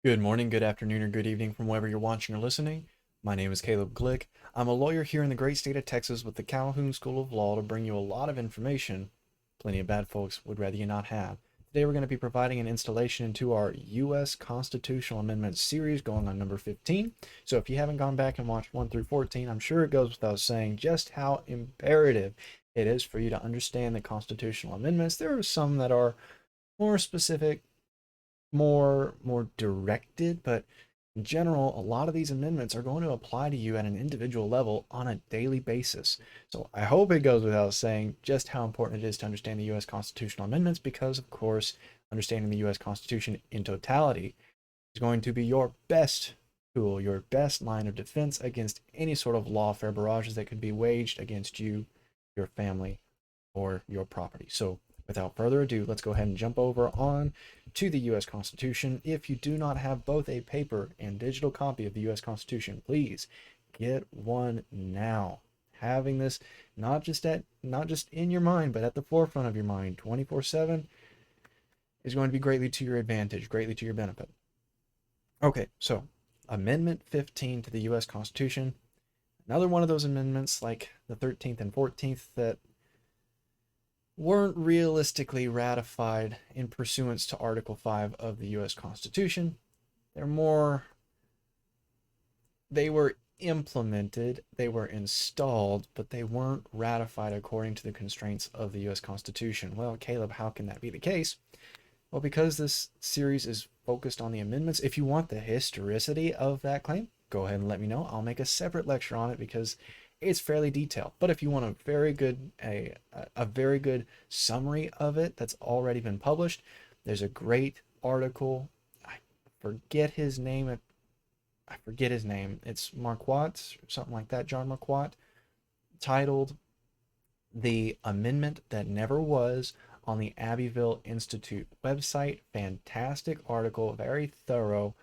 Good morning, good afternoon, or good evening from wherever you're watching or listening. My name is Caleb Glick. I'm a lawyer here in the great state of Texas with the Calhoun School of Law to bring you a lot of information plenty of bad folks would rather you not have. Today we're going to be providing an installation into our U.S. Constitutional Amendments series going on number 15. So if you haven't gone back and watched 1 through 14, I'm sure it goes without saying just how imperative it is for you to understand the constitutional amendments. There are some that are more specific, more directed, but in general, a lot of these amendments are going to apply to you at an individual level on a daily basis. So I hope it goes without saying just how important it is to understand the U.S. constitutional amendments because, of course, understanding the U.S. Constitution in totality is going to be your best tool, your best line of defense against any sort of lawfare barrages that could be waged against you, your family, or your property. So without further ado, let's go ahead and jump over on to the U.S. Constitution. If you do not have both a paper and digital copy of the U.S. Constitution, please get one now. Having this not just in your mind, but at the forefront of your mind 24/7 is going to be greatly to your advantage, greatly to your benefit. Okay, so Amendment 15 to the U.S. Constitution. Another one of those amendments like the 13th and 14th that weren't realistically ratified in pursuance to Article 5 of the U.S. Constitution. They were implemented, they were installed, but they weren't ratified according to the constraints of the U.S. Constitution. Well, Caleb, how can that be the case? Well, because this series is focused on the amendments, if you want the historicity of that claim, go ahead and let me know. I'll make a separate lecture on it because it's fairly detailed. But if you want a very good summary of it that's already been published, there's a great article. I forget his name. It's Marquardt, something like that, John Marquardt, titled "The Amendment That Never Was" on the Abbeville Institute website. Fantastic article, very thorough.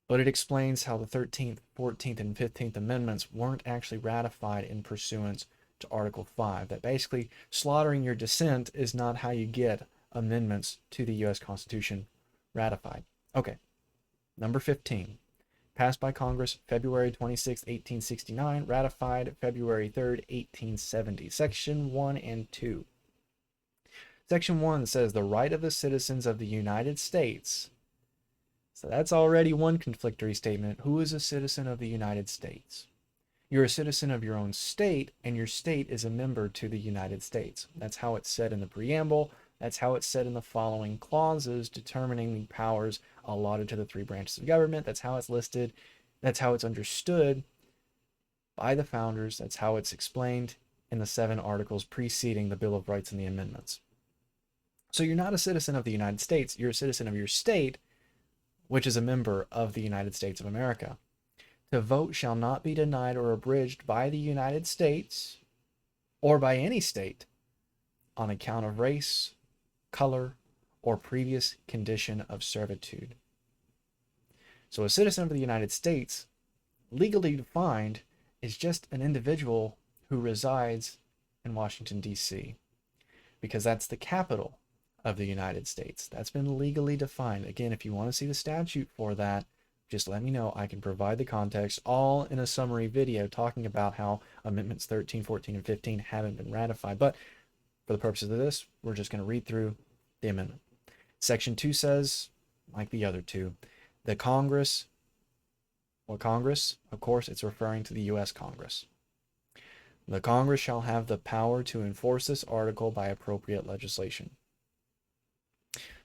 But it explains how the 13th, 14th, and 15th Amendments weren't actually ratified in pursuance to Article 5. That basically slaughtering your dissent is not how you get amendments to the U.S. Constitution ratified. Okay, number 15. Passed by Congress February 26, 1869, ratified February 3rd, 1870. Section 1 and 2. Section 1 says the right of the citizens of the United States. So that's already one conflictory statement. Who is a citizen of the United States? You're a citizen of your own state, and your state is a member to the United States. That's how it's said in the preamble. That's how it's said in the following clauses determining the powers allotted to the three branches of government. That's how it's listed. That's how it's understood by the founders. That's how it's explained in the 7 articles preceding the Bill of Rights and the amendments. So you're not a citizen of the United States. You're a citizen of your state, which is a member of the United States of America. To vote shall not be denied or abridged by the United States or by any state on account of race, color, or previous condition of servitude. So a citizen of the United States, legally defined, is just an individual who resides in Washington, D.C., because that's the capital of the United States. That's been legally defined. Again, if you want to see the statute for that, just let me know. I can provide the context all in a summary video talking about how Amendments 13, 14, and 15 haven't been ratified. But for the purposes of this, we're just going to read through the amendment. Section 2 says, like the other two, the Congress, well, Congress, of course, it's referring to the U.S. Congress. The Congress shall have the power to enforce this article by appropriate legislation.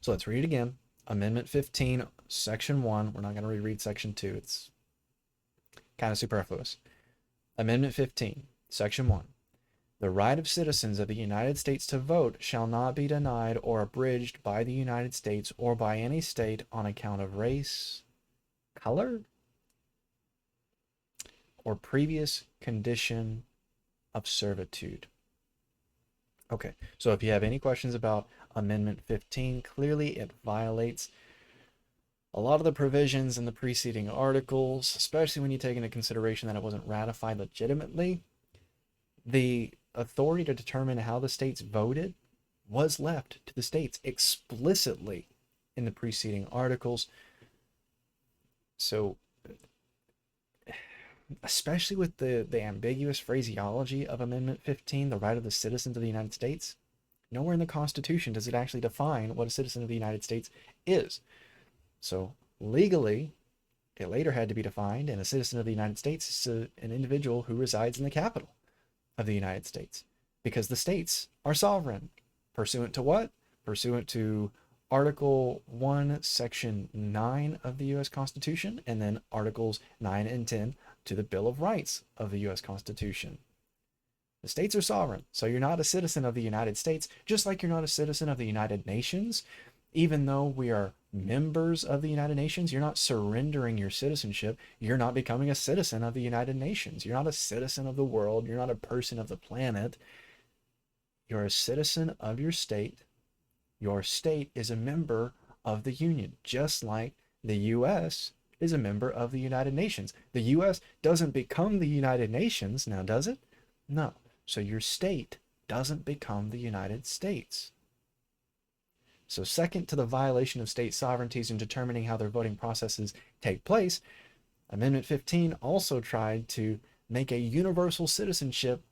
So let's read it again. Amendment 15, Section 1. We're not going to reread Section 2. It's kind of superfluous. Amendment 15, Section 1. The right of citizens of the United States to vote shall not be denied or abridged by the United States or by any state on account of race, color, or previous condition of servitude. Okay, so if you have any questions about Amendment 15, clearly it violates a lot of the provisions in the preceding articles, especially when you take into consideration that it wasn't ratified legitimately. The authority to determine how the states voted was left to the states explicitly in the preceding articles. So, especially with the ambiguous phraseology of Amendment 15, the right of the citizens of the United States, nowhere in the Constitution does it actually define what a citizen of the United States is. So, legally, it later had to be defined, and a citizen of the United States is an individual who resides in the capital of the United States, because the states are sovereign. Pursuant to what? Pursuant to Article 1, Section 9 of the U.S. Constitution, and then Articles 9 and 10 to the Bill of Rights of the U.S. Constitution. The states are sovereign, so you're not a citizen of the United States, just like you're not a citizen of the United Nations. Even though we are members of the United Nations, you're not surrendering your citizenship. You're not becoming a citizen of the United Nations. You're not a citizen of the world. You're not a person of the planet. You're a citizen of your state. Your state is a member of the Union, just like the U.S. is a member of the United Nations. The U.S. doesn't become the United Nations, now does it? No. So your state doesn't become the United States. So second to the violation of state sovereignties in determining how their voting processes take place, Amendment 15 also tried to make a universal citizenship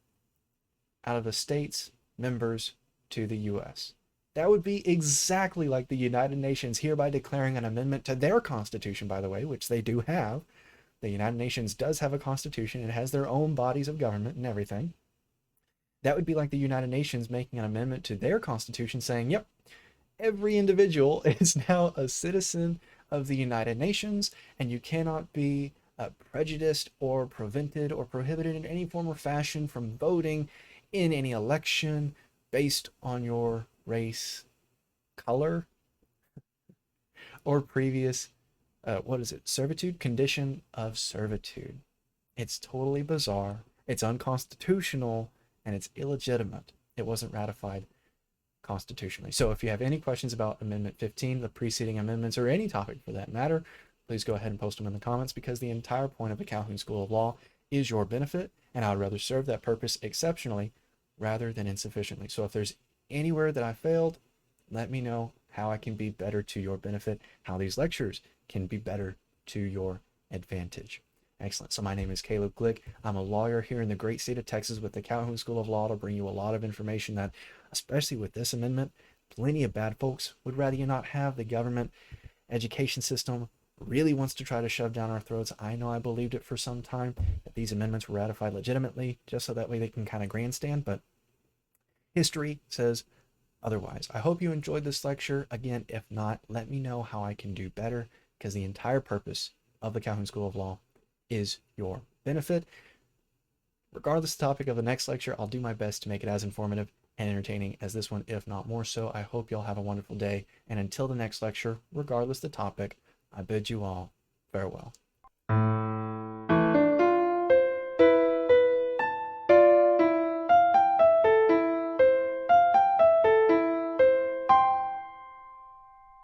out of the states members to the U.S. That would be exactly like the United Nations hereby declaring an amendment to their constitution, by the way, which they do have. The United Nations does have a constitution. It has their own bodies of government and everything. That would be like the United Nations making an amendment to their constitution saying, yep, every individual is now a citizen of the United Nations, and you cannot be prejudiced or prevented or prohibited in any form or fashion from voting in any election based on your race, color, or previous, servitude, condition of servitude. It's totally bizarre, it's unconstitutional, and it's illegitimate. It wasn't ratified constitutionally. So if you have any questions about Amendment 15, the preceding amendments, or any topic for that matter, please go ahead and post them in the comments, because the entire point of the Calhoun School of Law is your benefit, and I would rather serve that purpose exceptionally rather than insufficiently. So if there's anywhere that I failed, let me know how I can be better to your benefit, how these lectures can be better to your advantage. Excellent. So my name is Caleb Glick. I'm a lawyer here in the great state of Texas with the Calhoun School of Law to bring you a lot of information that, especially with this amendment, plenty of bad folks would rather you not have. The government education system really wants to try to shove down our throats. I know I believed it for some time, that these amendments were ratified legitimately, just so that way they can kind of grandstand, but history says otherwise. I hope you enjoyed this lecture. Again, if not, let me know how I can do better, because the entire purpose of the Calhoun School of Law is your benefit. Regardless of the topic of the next lecture, I'll do my best to make it as informative and entertaining as this one, if not more so. I hope y'all have a wonderful day, and until the next lecture, regardless of the topic, I bid you all farewell.